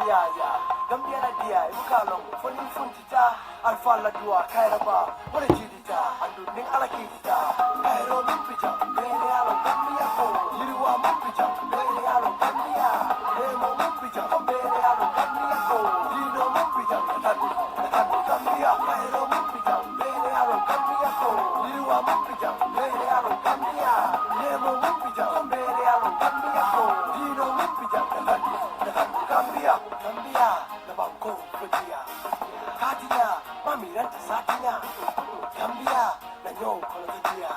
Gambia, Gambia na dia, ibukalong, fonin funtita, alfa la dua, kairaba, wale jidita, andu ning ala kitita, kairo lumpija, bere alo Gambia ko, yiriwa mumpija, bere alo Gambia, emo mumpija, bere alo Gambia ko, dino mumpija, nakadu Gambia, kairo mumpija, bere alo Gambia ko, yiriwa mumpija, bere alo Gambia, emo mumpija, bere alo Gambia ko, dino mumpija, nakadu Gambia, Gambia. Katinya, mami ranta satinya, Gambia, na nyong kolongia.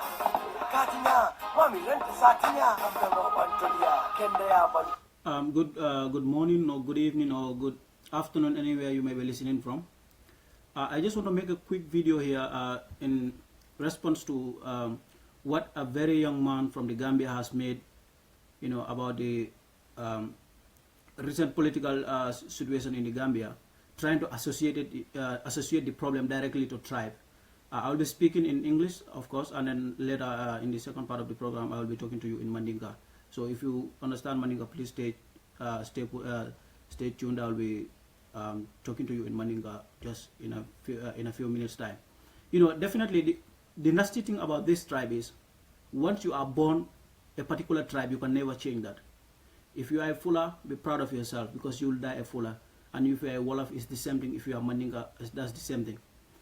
Katinya, mami ranta satinya, Gambia bantolia, kendaya ban. Good morning or good evening or good afternoon anywhere you may be listening from. I just want to make a quick video here in response to what a very young man from the Gambia has made, about the recent political situation in the Gambia, trying to associate the problem directly to tribe. I will be speaking in English, of course, and then later in the second part of the program, I will be talking to you in Mandinka. So if you understand Mandinka, please stay tuned. I will be talking to you in Mandinka just in a few minutes time. Definitely the nasty thing about this tribe is, once you are born a particular tribe, you can never change that. If you are a Fula, be proud of yourself, because you will die a Fula. And if you are a Wolof, it's the same thing. If you are Mandinka, that's the same thing.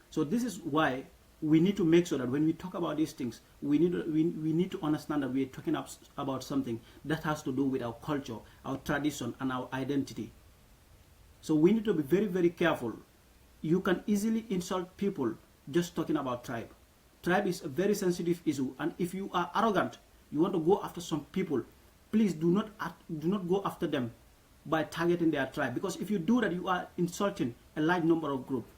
So this is why we need to make sure that when we talk about these things, we need to understand that we are talking about something that has to do with our culture, our tradition, and our identity. So we need to be very, very careful. You can easily insult people just talking about tribe. Tribe is a very sensitive issue, and if you are arrogant, you want to go after some people, please do not go after them by targeting their tribe, because if you do that, you are insulting a large number of groups.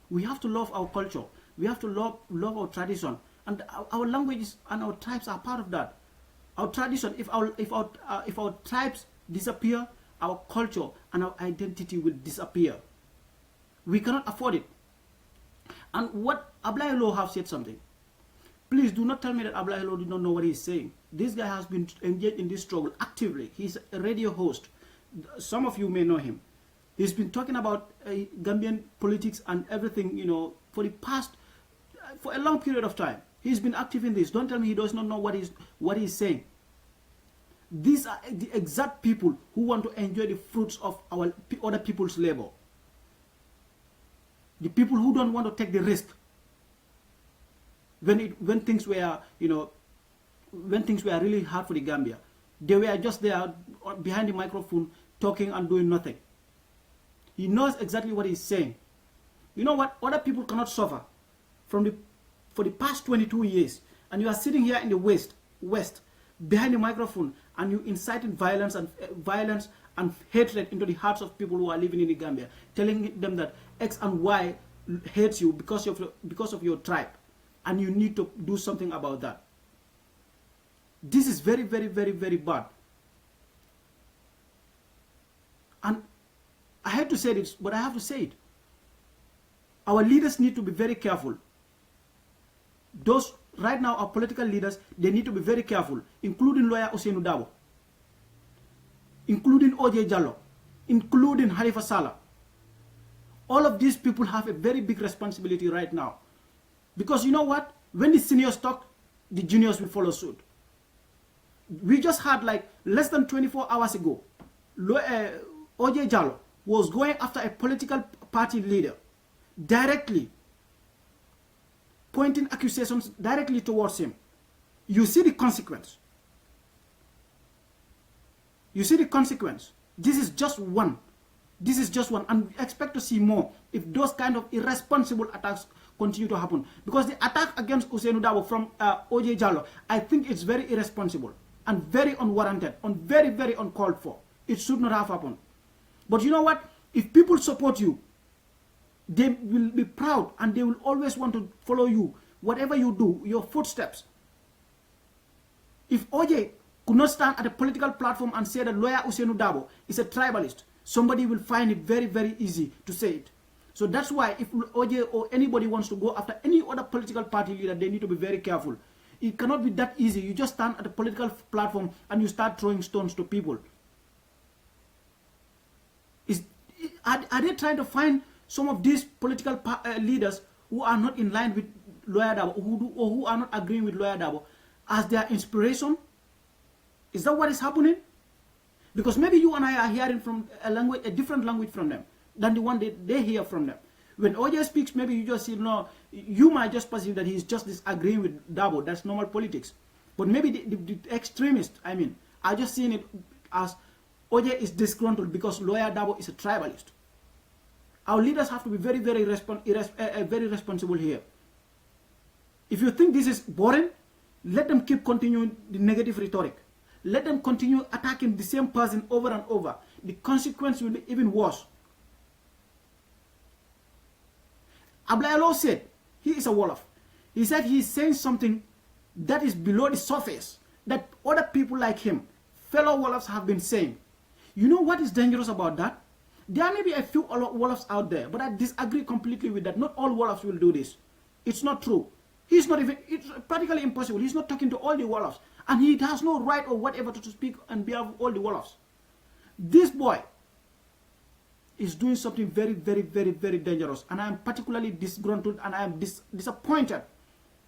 We have to love our culture. We have to love our tradition, and our languages and our tribes are part of that. Our tradition. If our tribes disappear, our culture and our identity will disappear. We cannot afford it. And what Ablaye have said something. Please do not tell me that Ablaye did not know what he's saying. This guy has been engaged in this struggle actively. He's a radio host. Some of you may know him. He's been talking about Gambian politics and everything, for a long period of time. He's been active in this. Don't tell me he does not know what he's saying. These are the exact people who want to enjoy the fruits of our other people's labor. The people who don't want to take the risk. When things were, when things were really hard for the Gambia, they were just there behind the microphone talking and doing nothing. He knows exactly what he's saying. You know what? Other people cannot suffer for the past 22 years, and you are sitting here in the West behind the microphone, and you inciting violence and hatred into the hearts of people who are living in the Gambia, telling them that X and Y hates you because of your tribe, and you need to do something about that. This is very, very, very, very bad. And I hate to say this, but I have to say it. Our leaders need to be very careful. Those right now, our political leaders, they need to be very careful, including lawyer Ousainou Darboe, including OJ Jallow, including Halifa Sallah. All of these people have a very big responsibility right now. Because you know what? When the seniors talk, the juniors will follow suit. We just had like less than 24 hours ago, OJ Jallow was going after a political party leader, directly pointing accusations directly towards him. You see the consequence. You see the consequence. This is just one This is just one, and we expect to see more if those kind of irresponsible attacks continue to happen. Because the attack against Ousainou Darboe from OJ Jallow, I think it's very irresponsible and very unwarranted and very, very uncalled for. It should not have happened. But you know what? If people support you, they will be proud and they will always want to follow you. Whatever you do, your footsteps. If OJ could not stand at a political platform and say that lawyer Ousainou Darboe is a tribalist, somebody will find it very, very easy to say it. So that's why if OJ or anybody wants to go after any other political party leader, they need to be very careful. It cannot be that easy. You just stand at a political platform and you start throwing stones to people. Are they trying to find some of these political leaders who are not in line with lawyer Darboe, who are not agreeing with lawyer Darboe, as their inspiration? Is that what is happening? Because maybe you and I are hearing from a different language from them than the one they hear from them. When OJ speaks, maybe you just say, no, you might just perceive that he's just disagreeing with Darboe. That's normal politics. But maybe the extremists, I mean, are just seeing it as OJ is disgruntled because lawyer Darboe is a tribalist. Our leaders have to be very, very, very responsible here. If you think this is boring, let them keep continuing the negative rhetoric. Let them continue attacking the same person over and over. The consequence will be even worse. Ablayalo said he is a Wolof. He said he is saying something that is below the surface that other people like him, fellow Wolofs, have been saying. You know what is dangerous about that? There may be a few Wolofs out there, but I disagree completely with that. Not all Wolofs will do this. It's not true. He's not even, it's practically impossible. He's not talking to all the Wolofs. And he has no right or whatever to speak on behalf of all the Wolofs. This boy is doing something very, very, very, very dangerous. And I am particularly disgruntled and I am disappointed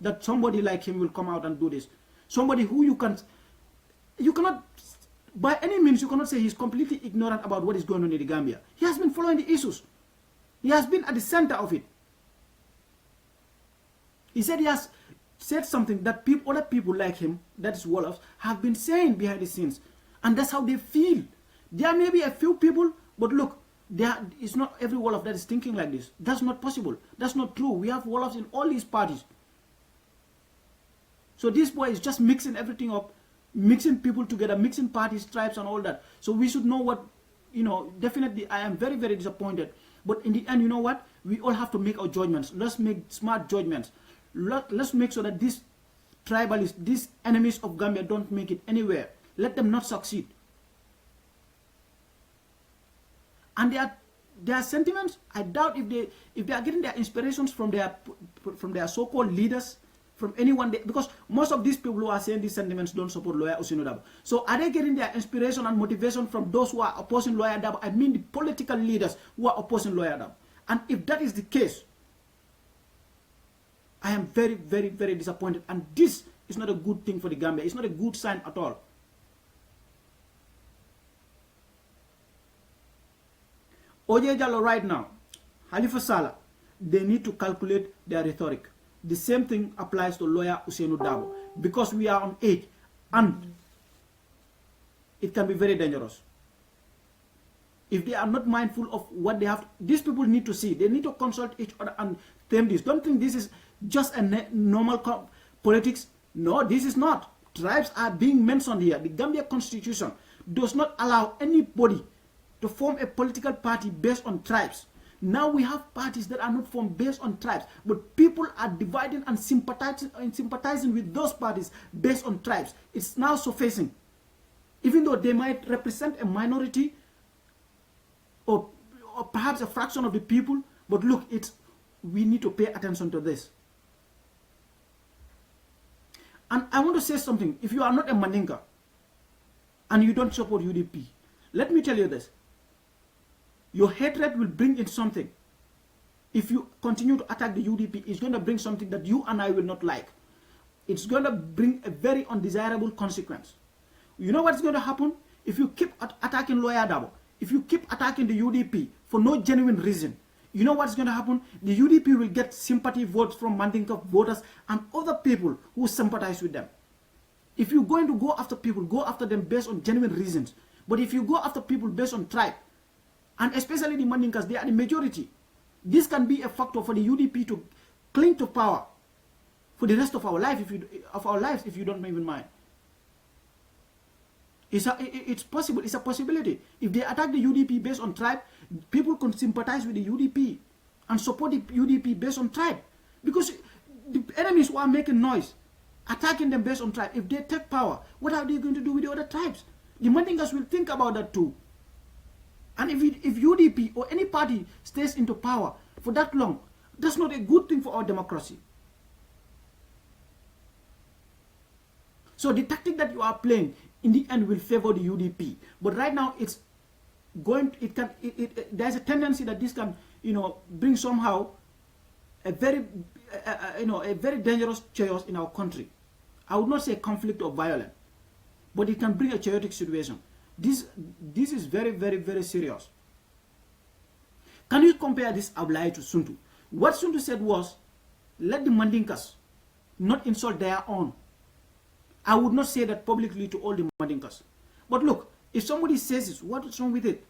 that somebody like him will come out and do this. Somebody who you cannot, by any means, you cannot say he's completely ignorant about what is going on in the Gambia. He has been following the issues. He has been at the center of it. He said he has said something that other people like him, that is Wolofs, have been saying behind the scenes. And that's how they feel. There may be a few people, but look, it's not every Wolof that is thinking like this. That's not possible. That's not true. We have Wolofs in all these parties. So this boy is just mixing everything up, mixing people together, mixing parties, tribes, and all that. So we should know what, definitely I am very, very disappointed. But in the end, you know what? We all have to make our judgments. Let's make smart judgments. Let's make sure that these tribalists, these enemies of Gambia don't make it anywhere. Let them not succeed. And their sentiments, I doubt if they are getting their inspirations from their so-called leaders, from anyone, because most of these people who are saying these sentiments don't support lawyer Ousainou Darboe. So are they getting their inspiration and motivation from those who are opposing lawyer Darboe? I mean the political leaders who are opposing lawyer Darboe. And if that is the case, I am very, very, very disappointed. And this is not a good thing for the Gambia. It's not a good sign at all. OJ Jallow right now, Halifa Sallah, they need to calculate their rhetoric. The same thing applies to lawyer Ousainou Darboe. Because we are on age and it can be very dangerous. If they are not mindful of what they have, these people need to see. They need to consult each other and tame this. Don't think this is just a normal politics. No, this is not. Tribes are being mentioned here. The Gambia Constitution does not allow anybody to form a political party based on tribes. Now we have parties that are not formed based on tribes, but people are dividing and sympathizing with those parties based on tribes. It's now surfacing. Even though they might represent a minority or perhaps a fraction of the people, but look, we need to pay attention to this. And I want to say something. If you are not a Mandinka and you don't support UDP, let me tell you this. Your hatred will bring in something. If you continue to attack the UDP, it's going to bring something that you and I will not like. It's going to bring a very undesirable consequence. You know what's going to happen? If you keep attacking lawyer Darboe, if you keep attacking the UDP for no genuine reason, you know what's going to happen? The UDP will get sympathy votes from Mandinka voters and other people who sympathize with them. If you're going to go after people, go after them based on genuine reasons. But if you go after people based on tribe, And especially the Mandinkas, they are the majority. This can be a factor for the UDP to cling to power for the rest of our lives, if you don't even mind. It's possible. It's a possibility. If they attack the UDP based on tribe, people can sympathize with the UDP and support the UDP based on tribe. Because the enemies who are making noise, attacking them based on tribe, if they take power, what are they going to do with the other tribes? The Mandinkas will think about that too. And if UDP or any party stays into power for that long, that's not a good thing for our democracy. So the tactic that you are playing in the end will favor the UDP. But right now it's going. There's a tendency that this can, bring somehow a very, a very dangerous chaos in our country. I would not say conflict or violence, but it can bring a chaotic situation. This is very, very, very serious. Can you compare this Ablai to Suntu? What Suntu said was, let the Mandinkas not insult their own. I would not say that publicly to all the Mandinkas. But look, if somebody says this, what's wrong with it?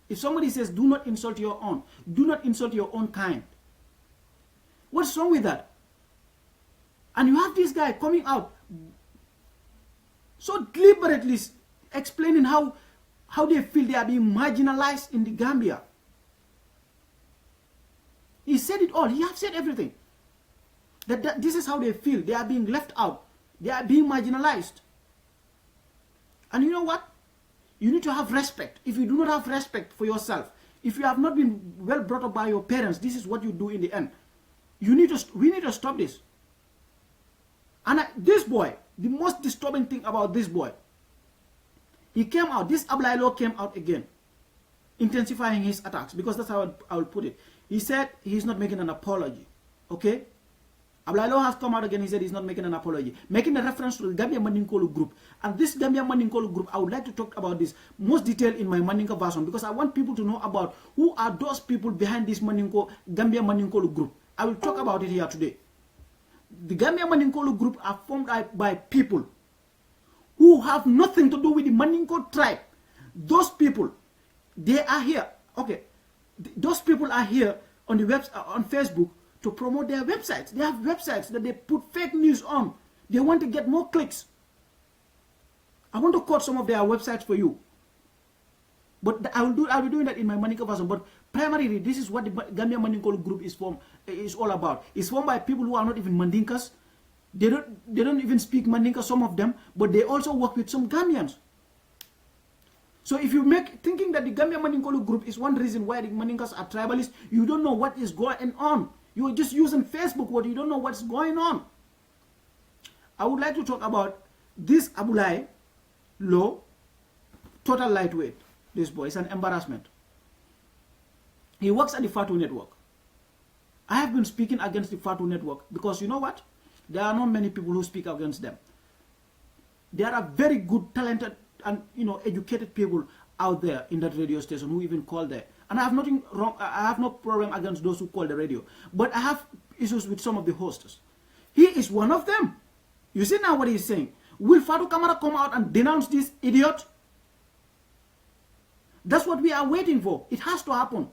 If somebody says, do not insult your own, do not insult your own kind, what's wrong with that? And you have this guy coming out so deliberately explaining how they feel they are being marginalized in the Gambia. He said it all. He has said everything. That this is how they feel. They are being left out. They are being marginalized. And you know what? You need to have respect. If you do not have respect for yourself, if you have not been well brought up by your parents, this is what you do in the end. We need to stop this. And this boy, the most disturbing thing about this boy, he came out, this Ablailo came out again, intensifying his attacks, because that's how I will put it. He said he's not making an apology, okay? Ablailo has come out again, he said he's not making an apology, making a reference to the Gambia Mandinkolu group. And this Gambia Mandinkolu group, I would like to talk about this most detail in my Mandinka version, because I want people to know about who are those people behind this Gambia Mandinkolu group. I will talk about it here today. The Gambia Mandinkolu group are formed by people who have nothing to do with the Mandinko tribe. Those people, they are here. Okay, those people are here on the on Facebook to promote their websites. They have websites that they put fake news on. They want to get more clicks. I want to quote some of their websites for you. But I'll be doing that in my Mandinka version. But primarily, this is what the Gambia Mandinkolu group is all about. It's formed by people who are not even Mandinkas. They don't even speak Mandinka, some of them, but they also work with some Gambians. So if you thinking that the Gambia Mandinkolu group is one reason why the Mandinkas are tribalists, you don't know what is going on. You are just using Facebook, but you don't know what's going on. I would like to talk about this Abulai Law, total lightweight. This boy is an embarrassment. He works at the Fatu Network. I have been speaking against the Fatu Network because you know what? There are not many people who speak against them. There are very good, talented, and educated people out there in that radio station who even call there. And I have nothing wrong. I have no problem against those who call the radio. But I have issues with some of the hosts. He is one of them. You see now what he's saying. Will Fatu Kamara come out and denounce this idiot? That's what we are waiting for. It has to happen.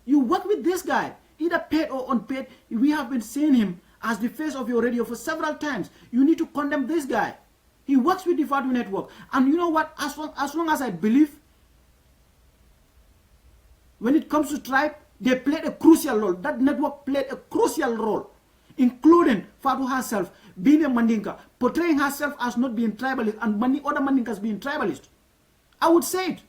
You work with this guy, either paid or unpaid. We have been seeing him as the face of your radio for several times. You need to condemn this guy. He works with the Fatu Network. And you know what? As long as I believe, when it comes to tribe, they played a crucial role. That network played a crucial role, including Fatu herself being a Mandinka, portraying herself as not being tribalist, and many other Mandinkas being tribalist. I would say it.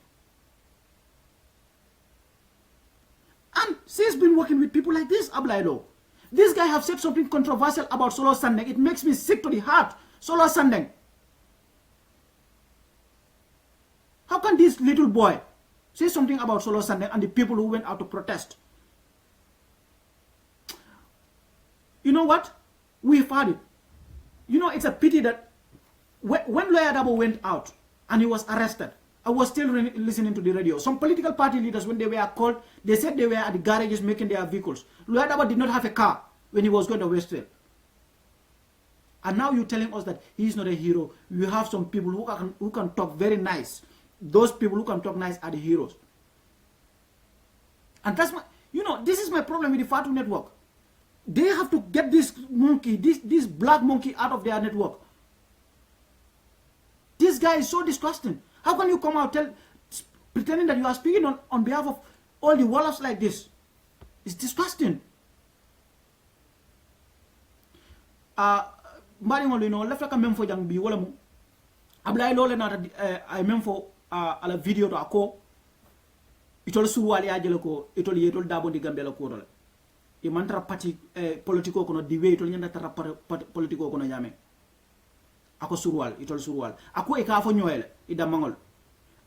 And she's been working with people like this, Ablailo. This guy have said something controversial about Solo Sandeng. It makes me sick to the heart. Solo Sandeng. How can this little boy say something about Solo Sandeng and the people who went out to protest? You know what? We've had it. It's a pity that when Lawyer Dabo went out and he was arrested, I was still listening to the radio. Some political party leaders, when they were called, they said they were at the garages making their vehicles. Lawyer Dabo did not have a car when he was going to Westfield. And now you're telling us that he's not a hero. You have some people who can talk very nice. Those people who can talk nice are the heroes. And that's my, this is my problem with the Fatu network. They have to get this monkey, this black monkey out of their network. This guy is so disgusting. How can you come out pretending that you are speaking on behalf of all the wallahs like this? It's disgusting. Mbari ngolo left like a memfo jang bi wala mu ablay lole na ay memfo ala video to ako itol suwali ajele ko itol yetol dabo di Gambia la ko dole e mantra parti politico kono di we itol nyanda tara politico kono nyame ako surwal itol surwal ako e ka fo nyoyele ida mangol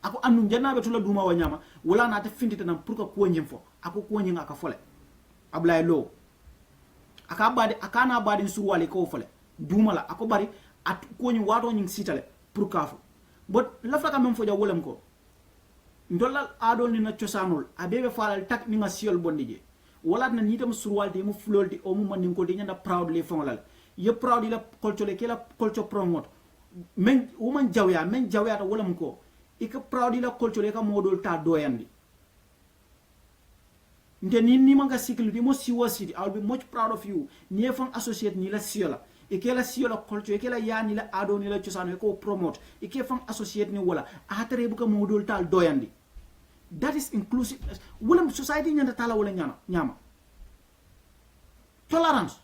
ako andu jannabe tula duma wa nyama wala na ta findita nam pour ko nyim fo ako ko nyinga ka fole ablay lo akana badi surwali ko fole duma la ako bari at ko nyi wato nyi sitale pour kafo but lafta ka mem fo ja wolem ko ndolal adol ni na ciosanul abebe falal tak ni nga siol bondije wala na nitam surwalde mu flolde o mu man ko de nyanda proudly fongalal ye proudly la culture ke la culture promote men woman jawya ta wolem ko ika proudly la culture ka modol ta doyandi nde ni manga security mo siwa city I'll be much proud of you ni fan associate ni la siola ike la siyo la culture ike la yani la ado ni la ciosano ko promote ike fan associate ni wala atare buka modol tal doyandi. That is inclusive. Wala society nyanda tala wala nyama tolerance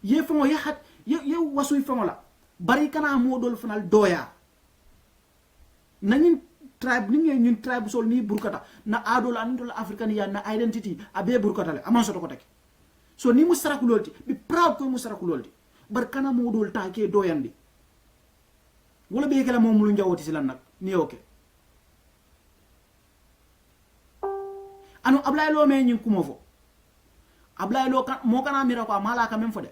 ye fango ye hat ye wasu fango la bari kana modol fanal doya nanin tribe ñun tribe sol ni burkata na ado la ndol african ya na identity abe burkata le aman soto ko tek so ni musarakulolti be proud ko musarakulolti bar kana modol ta ke doyandi wala be kala mom lu njawoti ci lan nak ni okay anu ablay lo me ñin kumo fo ablay lo kan mo kana mira ko mala ka mem fo de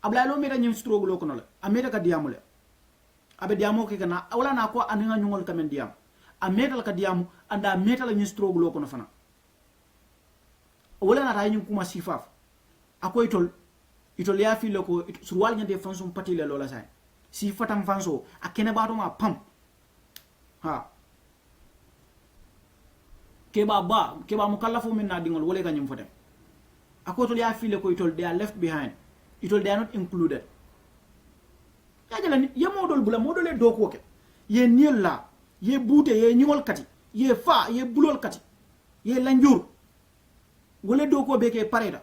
ablay lo mira ñin strogo lo kono la ameta ka diamule abe diamo ke kana wala na ko aninga ñungol kamen diam ameta ka diamu anda meta la ñin strogo lo kono fana wala na tay ñin kuma sifaf akoy itol ya fi loko surwal ñande fansum patile lo la say si fatam fanso akene bato ma pam ha keba mukallafo min na dingol wala kanyum fotem akotol ya file ko itol they are left behind itol they are not included yajala ni ye modol bula modole do ko ke ye niel la ye bute ye nyingol kati ye fa ye bulol kati ye lanjur wala do ko be ke pareda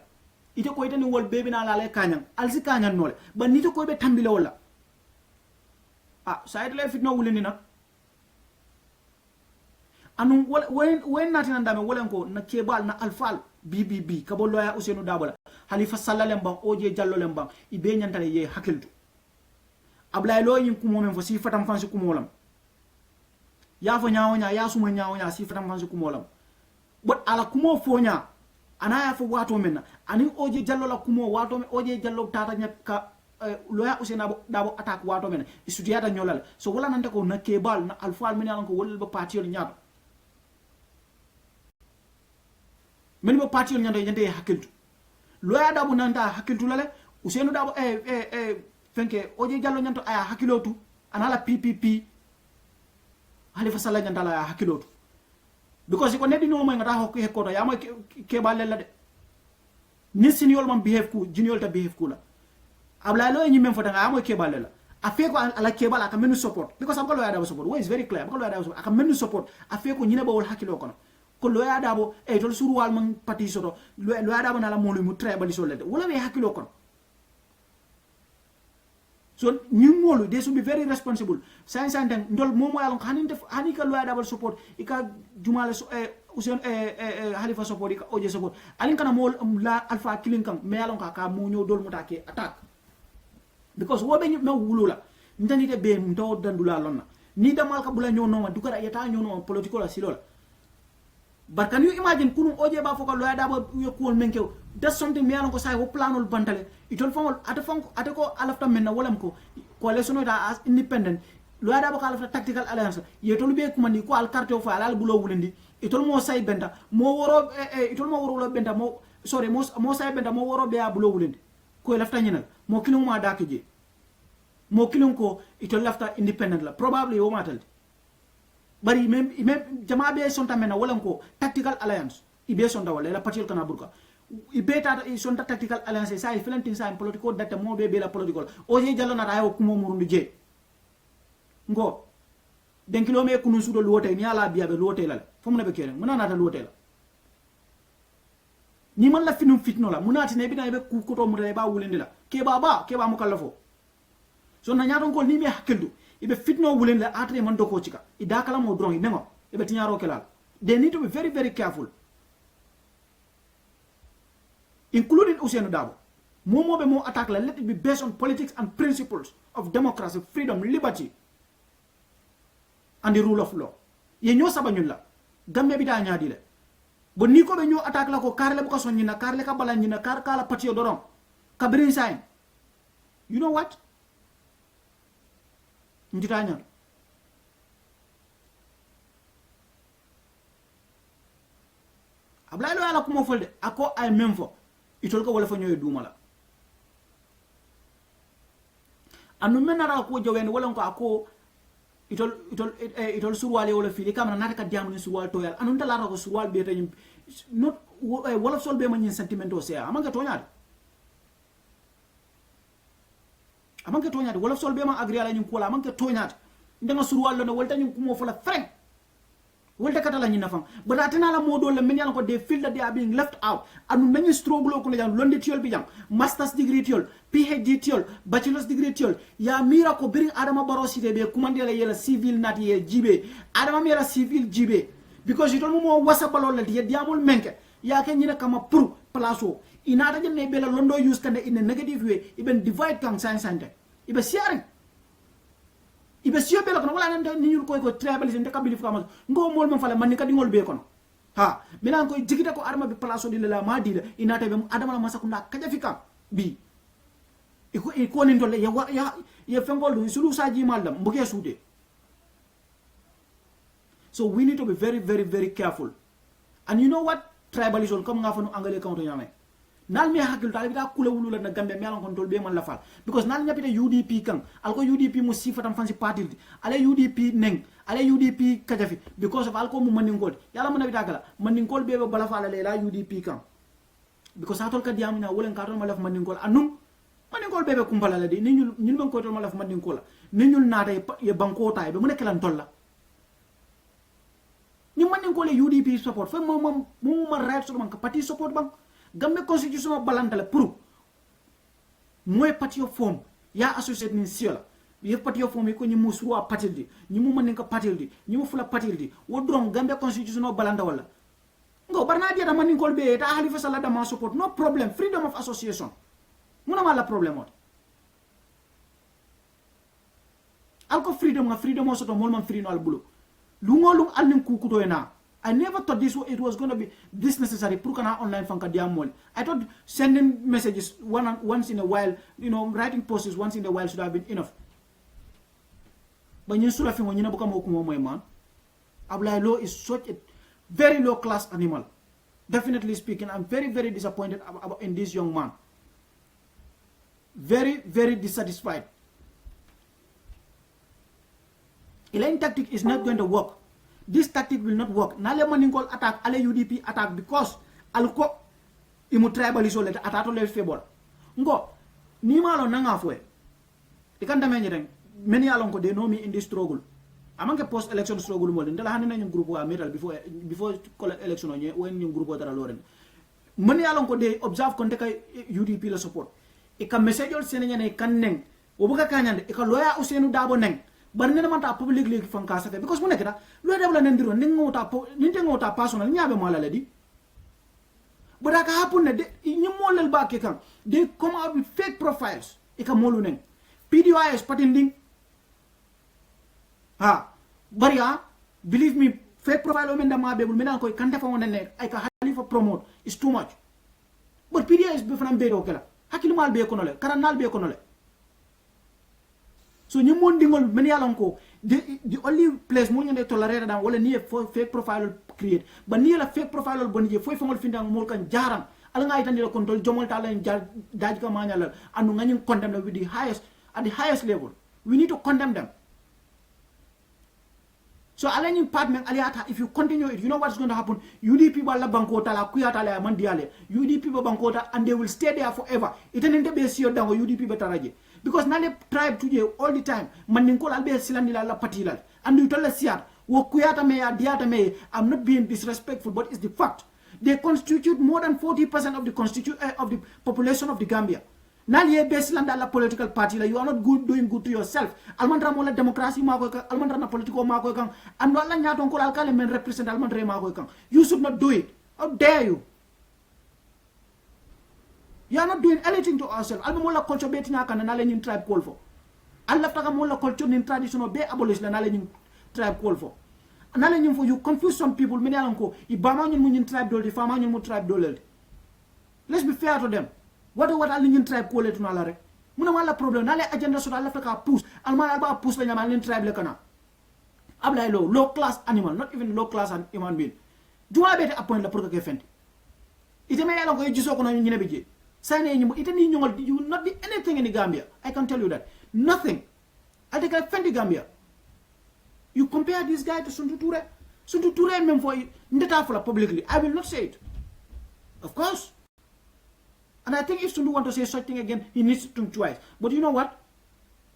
ite ko itani wol bebe na la le kanyang alsi kanyang nole ba nito ko be tambile wala sayid le fitno wulini nak anu wen natina ndame wolen ko na kebal na alfal BBB kabo loya Ousainou Dabola Halifa Sallah lembang oje Jallo lembang ibe nyantale ye hakiltu ablay lo yin kumo men fo si fatam fansi kumolam ya fo nyaawonya ya suma nyaawonya si fatam fansi kumolam bot ala kumo fonya anaya fo wato men ani oje Jallo la kumo wato me oje Jallo tata nyaka loya Ousainou Dabo attack wato men istudiyata nyolal so wala nante ko na kebal na alfal men yalan ko wolel ba patiyol nyaato men mo parti nyande hakiltu loya Dabo nanta hakiltu lale Ousainou Dabo fenke oje Jallo nyanto aya hakilotu anala PPP Halifa Sallah nyanta la hakilotu because ko neddi no mo ngata hokko hekkoto yama ke balella de ni senior man behave ku junior ta behave ku la abla lo nyi men fota amo ke balella afe ko ala ke bala ka menu support because am ko loya Dabo support way is very clear ko loya Dabo aka menu support afe ko nyine bawol hakilo kono ko loya Dabo tol surwal man pati soto loya Dabo na la molu mu Tribalist solede wala be hakilo kono so ñu molu they should be very responsible sain tan ndol momo yalon hanin def hanika loya Dabo support ika jumale Halifa support ika oje support alin kana mol la alpha killing kan me yalon ka mo ñoo dol mutake attack because wobe me wulula ndani be ndo dandula lonna ni damal ka bula ñoo no du kara yata ñoo no political la silola. But can you imagine kunu oje ba foka loya Dabo yokul menkew that's something me alon ko say wo planol bantale itol fangol ate ko alafta menna wolam ko coalition da as independent loya Dabo ka alafta tactical alliance yetol be kuma ni ko al carte fa al bulo wulindi itol mo say benta mo woro itol mo woro benta mo sorry mo say benta mo woro be bulo wulindi ko lafta nyinal mo kilum ma dakije mo kilum ko itol lafta independent la probably wo matal bari même jama be sonta mena wolan ko tactical alliance ibe sonda wala la parti kana burka ibe ta sonda tactical alliance sa filantin sa political data mo be la political o je jallo na rayo kumo murundu je ngo den kilo me kunu sudo lote ni ala biya be lote la fomu na be kere muna na ta lote la ni man la finum fitno la muna ti ne bi na be ku ko to mu ba wulende la ke ba mu kallafo so na nyaton ko ni me hakildu ibe fitno wulende la atre man do ko cika ida kala mo drong nengo ibe tinyaro kelal they need to be very very careful including Ousainou Darboe momo be mo attack la let it be based on politics and principles of democracy freedom liberty and the rule of law ye ñoo sabañul la Gambia bi da ñaadi le bo ni ko be ñoo attaque la ko karle bu ko soñi na karle ka bala ñi na kar kala patio doron kabrin sain you know what ndita ñaan ablay lo ala ko mo folde ako ay même fo itol ko wala fa ñoy duma la anu menara ko jowen wala ko ako itol surwale wala fili kamana nata ka diamu ni surwal toyal anu ndala ko surwal be tan not wala sol be man sentimento se amanga toñade wala sol be man agri ala ñu ko la amanga toñade ndanga surwal lo no walta ñu ko mo fala freng wolta katala ñi nafam bada tana la modo la men yalla ko they feel that they are being left out anu many struggle ko jang londe tiol bi jang masters degree tiol phd tiol bachelor's degree tiol ya mira ko biri adama baro cité be kumande la yela civil nat ye jibe adama mera civil jibe because itol mo wasa balol la ye diamol menke ya ke ñi kama pour placeau inata jenne be la londo use kande in a negative way even divide kan science ibe sharing ibe sio bela kono wala nanda ni ñul koy ko tribalist ndeka bilif kama ngo mol mom fala man ni kadi ngol be kono ha milan koy jigita ko arma bi place di la ma di la inata be adama la masakunda kaja fika bi iko ni ndole ya fengol du sulu saji malam mbuke sude so we need to be very very very careful and you know what tribalism comme nga fanu angale kanto nyame nal mi hakil tali da kula wulu la na Gambia mi alon kon tol be man la fal because nal nyapite UDP kan alko UDP mu sifatam fansi party ale UDP neng ale UDP kajafi because of alko mu maningol yalla mo nabi dagala maningol be bala fala le la UDP kan because atol ka diamina wolen ka tol ma laf maningol anum maningol be kumbala la di ni ñul ban ko tol ma laf maningol ni ñul naata ye banko tay be mu nek lan tol la ni maningol UDP support fe mo ma right so man ka party support bang Gambia constitution balanta la pour moy patio form ya associate ni siola ye patio form ko ni musru a patildi ni mu man ka patildi ni mu fula patildi wodron Gambia constitution balanta wala ngo barna dia da man ko be ta halifa sala da ma support no problem freedom of association muna mala problem ot alko freedom o soto mol man free no al bulu lu ngolum alnin ku kuto ena I never thought it was going to be this necessary. Purkana online fanka diamol. I thought sending messages once in a while, writing posts once in a while should have been enough. But you should have been when you man. Ablai law is such a very low class animal. Definitely speaking, I'm very, very disappointed in this young man. Very, very dissatisfied. Elaine tactic is not going to work. This tactic will not work. Nale maningol attack, ale UDP attack because alko imu tribalist ole atato le febol. Ngo ni malo nanga fwe. Ikanda menye many along ko they know me in this struggle. Amanke post election struggle mo ndala hanina nyum group wa metal before election onye when nyum group dara loren. Many along ko they observe konte ka UDP la support. Ika message ol senenya ne kanneng obuka kanyande ika loya Ousainou Darboe neng barne na manta public league fanka safe because mo nekata lo dabla nendiro ngota personal nyaabe mo la di but aka happen ne de nyum molel ba ke kan they come out with fake profiles ika molu neng PDOIS patinding ha baria believe me fake profile o menda ma bebul menan koy kante fa wonne ay ka halifa promote is too much but PDOIS be fanam be do kala hakilu mal be konole karanal be konole. So ñu mon dingol men yalon ko the only place mo ñande tolerate dan wala ni fake profile create ba ni la fake profile bon je foy fangol findang mo kan jaram ala ngay tan la control jomol ta la daj ka mañal anu ngañu condemn with the highest at the highest level we need to condemn them So aligning partment aliata, if you continue it, you know what's going to happen? UDP bala bankota la kuyata la mandiale. UDP bankota and they will stay there forever. Itenende be siyo dango UDP betaraje. Because nale tribe today all the time. Maninko albe silandi la patila. And you tell us here, wo kuyata me diata me. I'm not being disrespectful, but it's the fact. They constitute more than 40% of the population of the Gambia. Nali baseland la political party la you are not doing good to yourself. Almandra mola democracy mako kan, almandra na political mako kan, and wala nyaton ko alkale men represent almandra mako kan. You should not do it. How dare you? You are not doing anything to ourselves. Alba mola culture betina kan na lenin tribe call for. Allah taka mola culture nin traditional be abolish la na lenin tribe call for. Na lenin for you confuse some people many alanko ibama nyun mun tribe dol di fama nyun mu tribe dolel. Let's be fair to them. What all the tribe call it to Nalare? Munamala problem, Nale agenda so I'll have push. Alman push the Yaman tribe lekana. Abla low class animal, not even low class human being. Do I better appoint the Proca Fent? It may allow you so on in Nebiji. Sign it you will not be anything in the Gambia. I can tell you that. Nothing. I think I offend the Gambia. You compare this guy to Suntu Ture? Suntu Ture meant for it publicly. I will not say it. Of course. And I think if Sundu want to say such thing again, he needs to think twice. But you know what?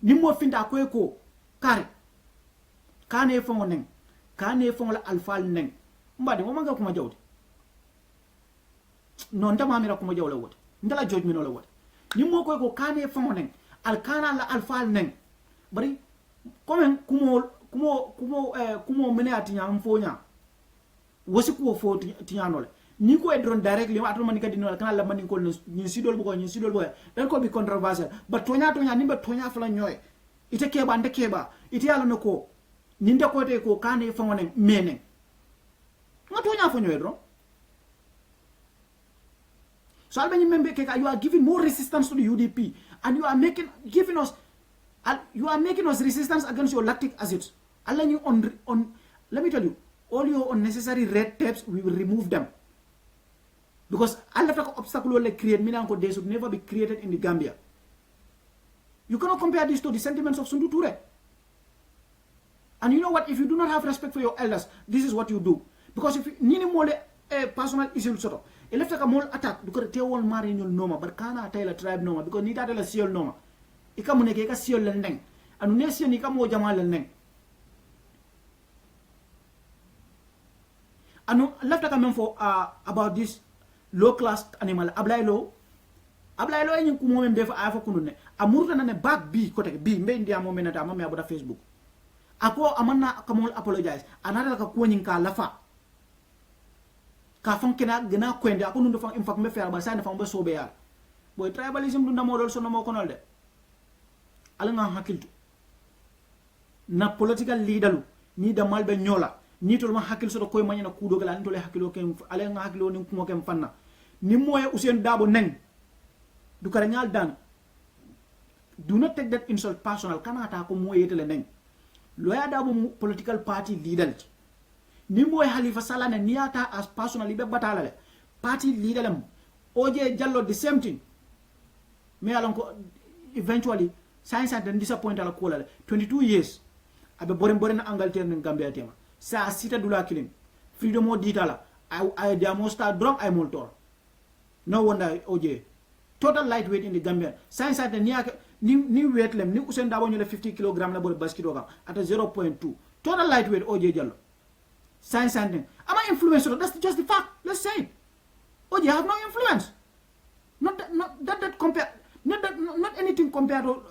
Nimo finda ko kari. Kane fongo neng. Kane fongo la alfal neng. Mbadi mo manga kuma jawdi. No nda mamira kuma jawla wot. Ndala judge mi no la wot. Nimo ko kane fongo neng. Al kana la alfal neng. Bari komen kumo mene atinya mfonya. Wosi ko fo tinyano le. Ni ko edron directly atol manika dino kana la manin ko ni sidol boy dan ko be controversial but tonya nimbe tonya fala nyoy ite keba nde keba ite yalla nako ninde ko te ko kane fangone menen nga tonya fo nyoy dro so albani membe ke you are giving more resistance to the UDP and you are making us resistance against your lactic acid alani on let me tell you all your unnecessary red tapes we will remove them. Because all of the obstacles they create, they should never be created in the Gambia. You cannot compare this to the sentiments of Sundu Ture. And you know what? If you do not have respect for your elders, this is what you do. Because if you need more personal issues, sort of, you left like a mole attack because they won't marry your noma, but can't tell a tribe noma because need to tell a seal noma. Ikamuneka seal lending, and Nation Ikamo Jamal lending. And left like a man for about this. Low class animal ablailo en ko momen def afa kunune amurta nane back b kote b mbe ndia momen ta mame abota Facebook ako amanna kamol apologize anara ka ko nyinka lafa ka fonkena gena kwende ako nundu fam infak me fer ba sa ne fam ba sobe yar boy tribalism du namodol so namo konol de ala nga hakiltu na political leader ni da malbe nyola ni tol ma hakil so koy manyana kudo gala ndole hakilo kem ale nga hakilo ni ko kem fanna ni moye Usain Dabo neng du kara nyal dan do not take that insult personal kanata ko moye tele neng loya Dabo political party leader ni moye Halifa Sallah ne niata as personally be batala party leader lam Oje Jallo the same thing me alon ko eventually science and disappoint ala ko 22 years abe boren Angleterre en Gambia tema sa sita dula killing freedom o ditala I demosta drunk I moltor no wonder OJ total lightweight in the Gambia science at ni weight lem ni Usain Dabo ñu le 50 kg la bol basket ga at 0.2 total lightweight OJ Jallo science and am I influencer that's just the fact let's say it. OJ have no influence not that compare not anything compared to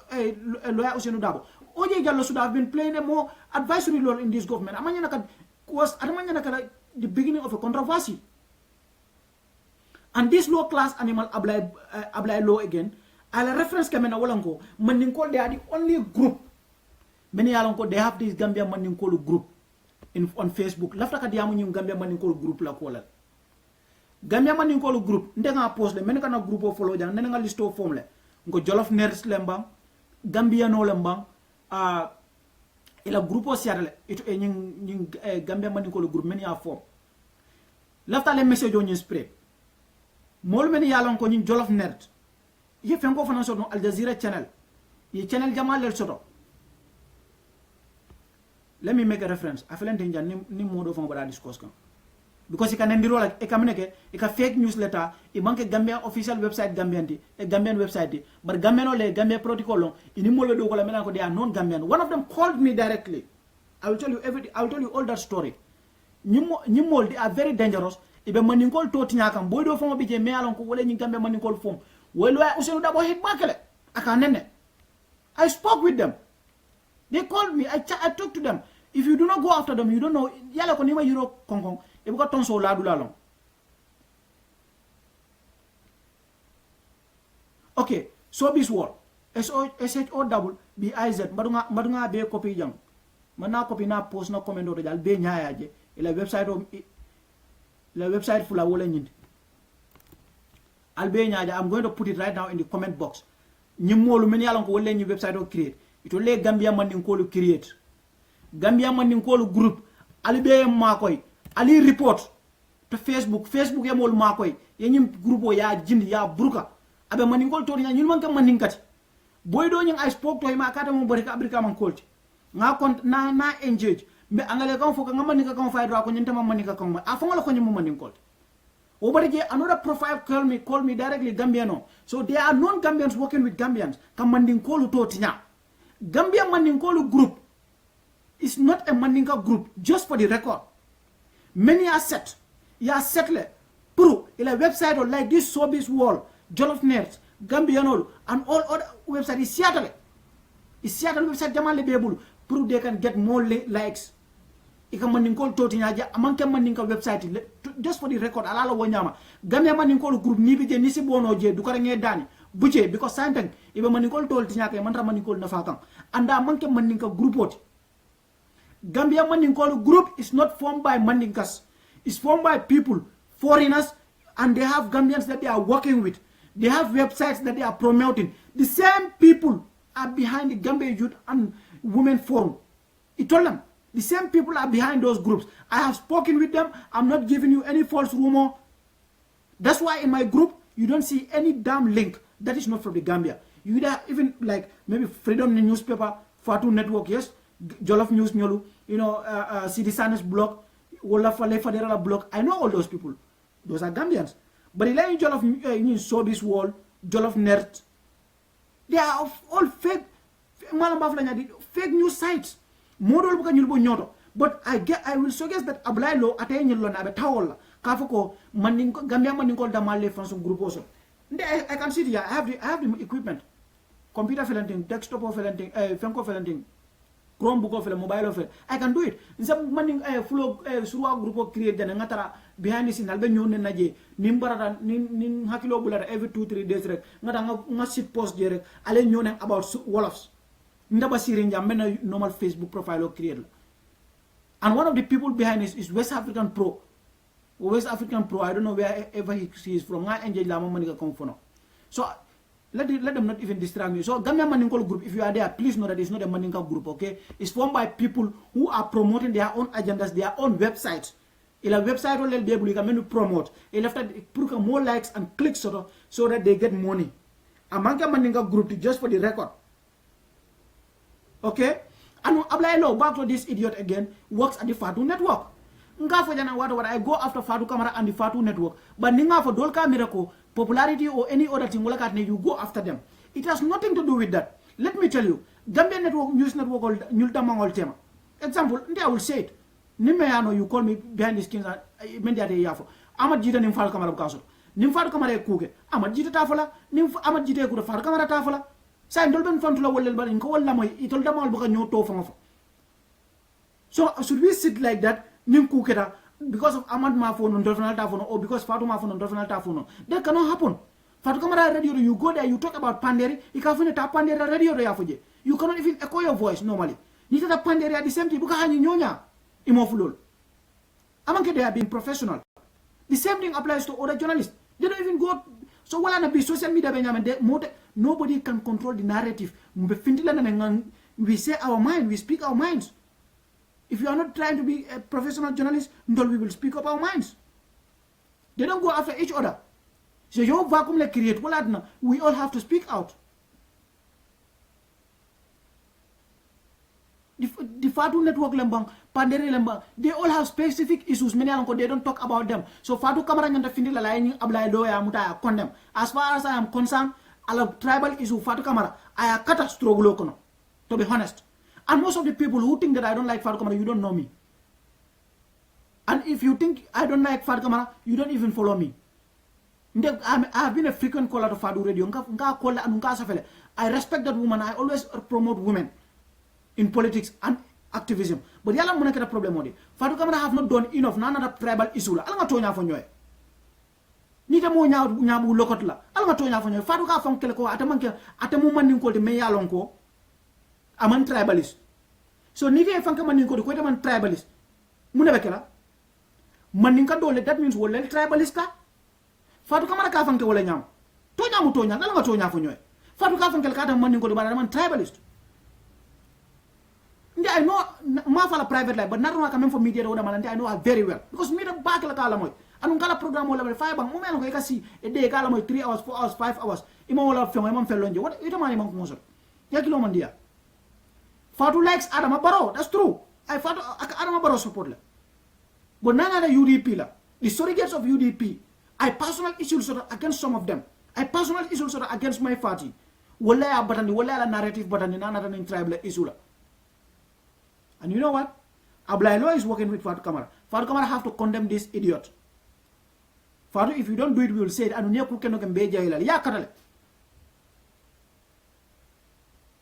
lawyer Usain Dabo. OJ Jallo should have been playing a more advisory role in this government. Amanya was the beginning of a controversy. And this low class animal apply law again. I'll reference Kamena Walanko. Mandinko, they are the only group. Many Alanko, they have this Gambia Mandinko group on Facebook. Lafaka Diamun Gambia Mandinko group la kola. Gambia Mandinko group, Ndenga post, the Menaka group of follow, and then a list of formula. Go Jollof Nerds Lembang, Gambia no Lembang. Ila grupo siarale ito nying Gambia mani ko group many are form lafta le message on spray mol many yalon ko nying Jollof Nerd ye fen ko fana so no Al Jazeera channel ye channel jamal le soto let me make a reference. I feel like ni modo from about discuss kan. Because you can endiro like e kamneke e ka fake newsletter e manke Gambian official website Gambian di e Gambian website di but Gambian ole Gambia protocol long ini mo do ko la mena ko they are non Gambian. One of them called me directly. I will tell you everything. I will tell you all that story. Nyimol they are very dangerous. Ibe maninkol to tinyakam boy do famo bije me alon ko wala nyi Gambia maninkol fom. Well usenu dabo hit makele aka nene. I spoke with them. They called me. I talked to them. If you do not go after them, you don't know. Yala ko nima Euro Kong. If you got tonso la dula long. Okay. So this word. SHOBIZ. Madunga be copy jang. Mana copy na post na comment do dal be nyaaya je. Ila website fula wala nyindi. Albania, I'm going to put it right now in the comment box. Nyimolu many along ko lenyi website o create. It will let Gambia manding call create. Gambia manding call group. Alibe makoy. Ali report to Facebook. Facebook yamol makoy. Yenyim group ya jindi ya bruka. Abe manding call tori nyul man kam manding kat. Boy do nyang I spoke to him akata mo bari ka abrika man call. Nga kont na engage. Me angale kan foka nga manding ka kan fay do ko nyenta man manding ka kan. Afonga ko nyum manding call. Another profile call me directly Gambiano. So there are non-Gambians working with Gambians. Kamandingkolu totinya. Gambia Mandingkolu group is not a Mandinka group, just for the record. Many are set. Ya settle. Puru, ila website or like this Sobis Wall, Jollof Nerds, Gambiano, and all other websites is Seattle. Is Seattle website Jamali Bebulu. Puru they can get more likes. Ika Mandingkol totinya ja amanke Mandinka website just for the record alala wonyama. Gambia Mandingkol group ni bije nisi bono je dukare nge dani. Buche because something ibe Mandingkol totinya ke mantra Mandingkol na fakang. Anda amanke Mandinka group what? Gambia Mandingkol group is not formed by Mandinkas. It's formed by people, foreigners, and they have Gambians that they are working with. They have websites that they are promoting. The same people are behind the Gambia Youth and Women Forum. It told them. The same people are behind those groups. I have spoken with them. I'm not giving you any false rumor. That's why in my group, you don't see any damn link that is not from the Gambia. You either even like maybe Freedom Newspaper, Fatu Network, yes, Jollof News Nyolu, you know, CD Sanes blog, Wala Fale Federal blog. I know all those people. Those are Gambians. But the Jollof Sobis Wall, Jollof Nerd, they are all fake news sites. Model bukan nyulbo nyoto, but I will suggest that ablay lo atay nyullo na be tawol ka foko manding Gambia manding ko damale from some group also. I can see it here. I have the equipment, computer felenting, desktop felenting, fenko felenting, Chromebook of mobile of I can do it. Some manding flow surwa group create dan ngatara behind the scene albe nyone naje nimbara nin hakilo bulara every 2-3 days rek ngata nga sit post je rek ale nyone about wolofs. Ndaba sirinja mena normal Facebook profile or create. And one of the people behind this is West African Pro. West African Pro, I don't know wherever he is from. I enjoy Lama Manika come for now. So let them not even distract me. So Gambia Maninkol group, if you are there, please know that it's not a Maninka group, okay? It's formed by people who are promoting their own agendas, their own websites. Ila website will be able to promote. Ila after put more likes and clicks so that they get money. Amanka Maninka group just for the record. Okay? And apply law back to this idiot again works at the Fatu network. Nga for jana what I go after Fatu Camera and the Fatu network. But ninga for Dolka Miracle, popularity or any other thing you go after them. It has nothing to do with that. Let me tell you, Gambia network news network or Nultamang tema. Example, I will say it. Nimeano, you call me behind the skins immediately yafo. Amad Jita Nimfal Camera Council. Nimfal Camera Kuke. Amad Jita Tafala, Amad Jita Kuda Far Camera Tafala. Sa indolben fantula wolel balin ko wala moy itol damal buka nyoto fanga. So should we sit like that nim kuketa because of Ahmad Mafon on Dolphinal Tafono or because Fatu Mafon on Dolphinal Tafono? That cannot happen. Fatu Kamara radio, you go there, you talk about Panderi, you can't find a tap Panderi radio yafoje. You cannot even echo your voice normally. You tell the Panderi at the same time, buka hani nyonya imofulol. Amanke they are being professional. The same thing applies to other journalists. They don't even go. So while on social media, nobody can control the narrative. We say our mind, we speak our minds. If you are not trying to be a professional journalist, we will speak up our minds. They don't go after each other. So your vacuum like create, we all have to speak out. The Fatu network lembang, Pandere lembang, they all have specific issues. Many of they don't talk about them. So Fatu Kamara nyanta findi la laying ablay doya muta condemn. As far as I am concerned, a tribal issue Fatu Kamara, I a catastrophe lokono. To be honest. And most of the people who think that I don't like Fatu Kamara, you don't know me. And if you think I don't like Fatu Kamara, you don't even follow me. I have been a frequent caller to Fadu Radio. I respect that woman. I always promote women in politics and activism. But yala muna keta problem odi. Fatu Kamara have not done enough. Nana da tribal issue la. Alanga tonya fo nyoy. Nita mo nyabu lokot la. Alanga tonya fo nyoy. Fatu ka fon kele ko atamu mandin ko de me yalon ko. Aman tribalist. So nita e fanka mandin ko de ko man tribalist. Muna bekela. Mandin ka dole, that means wala tribalist ka. Fatu Kamara ka fanke wala nyam. Tonya mu tonya. Alanga tonya fo nyoy. Fatu ka fanke ka mandin ko de man tribalist. I know my private life, but not only coming from media. I know her very well because me the back la kala moy. Anong kala program wala 5 bang mo melo ko kasi e de kala moy 3 hours, 4 hours, 5 hours. Imo wala fengo imam felonje. What ito man imam kumosor. Ya kilo man dia. Fatu likes Adama Barrow. That's true. I Fatu Adama Barrow support la. But none of the UDP la. The surrogates of UDP. I personal issues against some of them. I personal issues against my party. Wala ya batani wala la narrative batani nana in tribal issue la. And you know what? Ablailo is working with Fatu Kamara. Fatu Kamara have to condemn this idiot. Fatu, if you don't do it, we will say it. And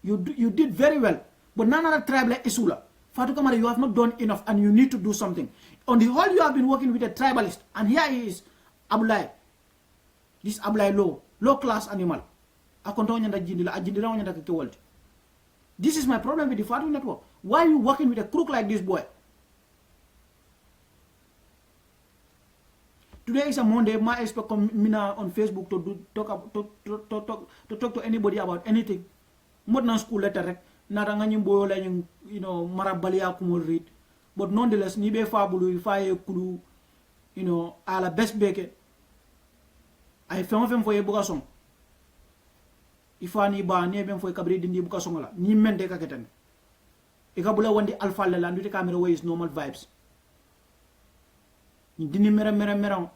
you did very well. But none of the tribal isula. Fatu Kamara, you have not done enough and you need to do something. On the whole, you have been working with a tribalist. And here he is, Abulai. This Ablailo, low class animal. This is my problem with the Fatu network. Why are you working with a crook like this boy? Today is a Monday. I expect Mina on Facebook to talk to anybody about anything. Not na school letter. Not a boy like marabalia kumul read. But nonetheless, ni be fabulu ifaye kulu ala best beke. I found him for a bugasong. Ifani ba ni ben for kabri dindi bugasong la. Ni mente ka keten. Ikabula wandi alpha la ndu camera way is normal vibes. Dini mera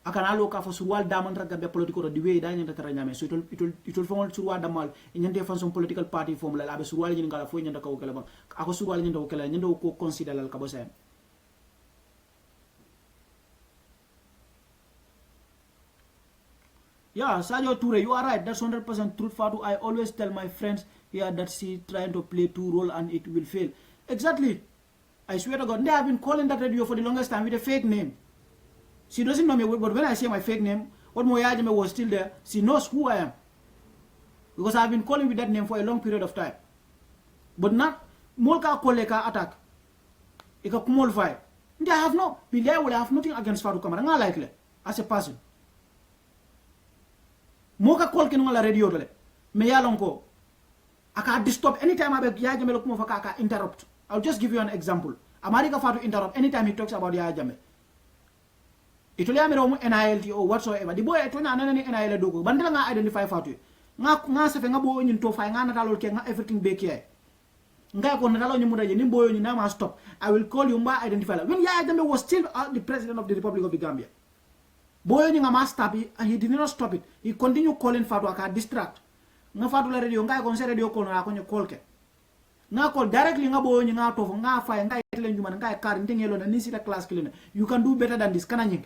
akana lo ka fo surwal daman raga be political di way da nyanta tara nyame so it will formal surwal damal nyante façon political party form la be surwal nyin ngala fo nyanta ko kala ba ako surwal nyanta ko kala nyanta ko consider la ka bo sem. Yeah, Sadio Toure, you are right. That's 100% truth. Fatu, I always tell my friends here that she trying to play two roles and it will fail. Exactly. I swear to God, they have been calling that radio for the longest time with a fake name. She doesn't know me, but when I say my fake name, what Moyajime was still there, she knows who I am. Because I've been calling with that name for a long period of time. But not, Molka Koleka attack. Ika Kumol fire. I have no, I have nothing against Fatu Kamara. Nga likely, as a person. Moka call kenunga la radio dole. Me yalonko. Aka disturb anytime abe Yajame lokumo faka interrupt. I'll just give you an example. America Fatu interrupt anytime he talks about Yajame. Itulia mero NILT or whatsoever. The boy etona anani NIL dogo. Bandila nga identify Fatu. Nga sefe nga bo nyin to fay nga natalo ke nga everything bake here. Nga ko natalo nyi mudaje ni boyo nyi na ma stop. I will call you mba identify. When Yajame was still the president of the Republic of the Gambia. Boyo nga ma stop it, and he did not stop it. He continued calling Fatu aka distract. Nga Fatu la radio nga ko radio call na ko call ke. Nga call directly nga boyo nga to nga fay nga itele njuma nga kar ndengelo na nisi la class kilina. You can do better than this kana nyink.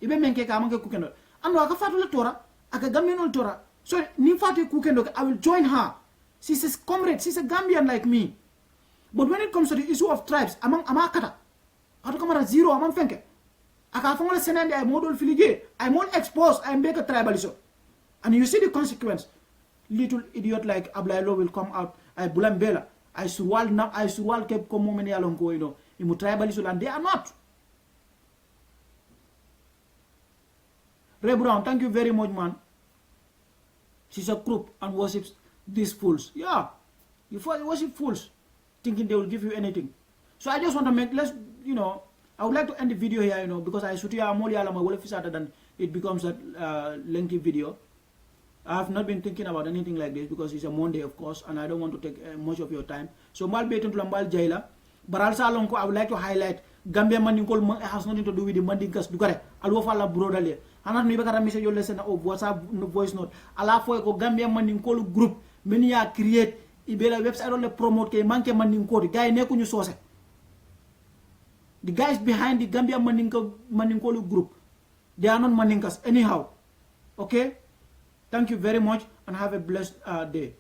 Ibe menke ka manke kukendo. Ando aka Fatu la tora, aka Gambian tora. So ni Fatu kukendo, I will join her. She's a comrade, she's a Gambian like me. But when it comes to the issue of tribes, among amakata. Atu kamara zero among fenke. Akafonga senende ay model filige I more exposed I make a tribalism and you see the consequence. Little idiot like Ablailo will come out I bulambela I surwal kept come many along go imu tribalism and they are not. Ray Brown, thank you very much, man. She's a group and worships these fools. Yeah, you worship fools thinking they will give you anything. So I just want to make I would like to end the video here, because I shoot here more than it becomes a lengthy video. I have not been thinking about anything like this because it's a Monday, of course, and I don't want to take much of your time. So mal betin to lambal jaila. But also along I would like to highlight Gambia Mandingol has nothing to do with the Mandinkas Dugare. Alwo fala brodale. Anat ni bakara message yo lesson of WhatsApp voice note. Ala fo ko Gambia Mandingol group many ya create ibela website on the promote ke manke Mandingol guy neku ñu sosé. The guys behind the Gambia Mandingol group, they are not Mandinkas anyhow. Okay? Thank you very much and have a blessed day.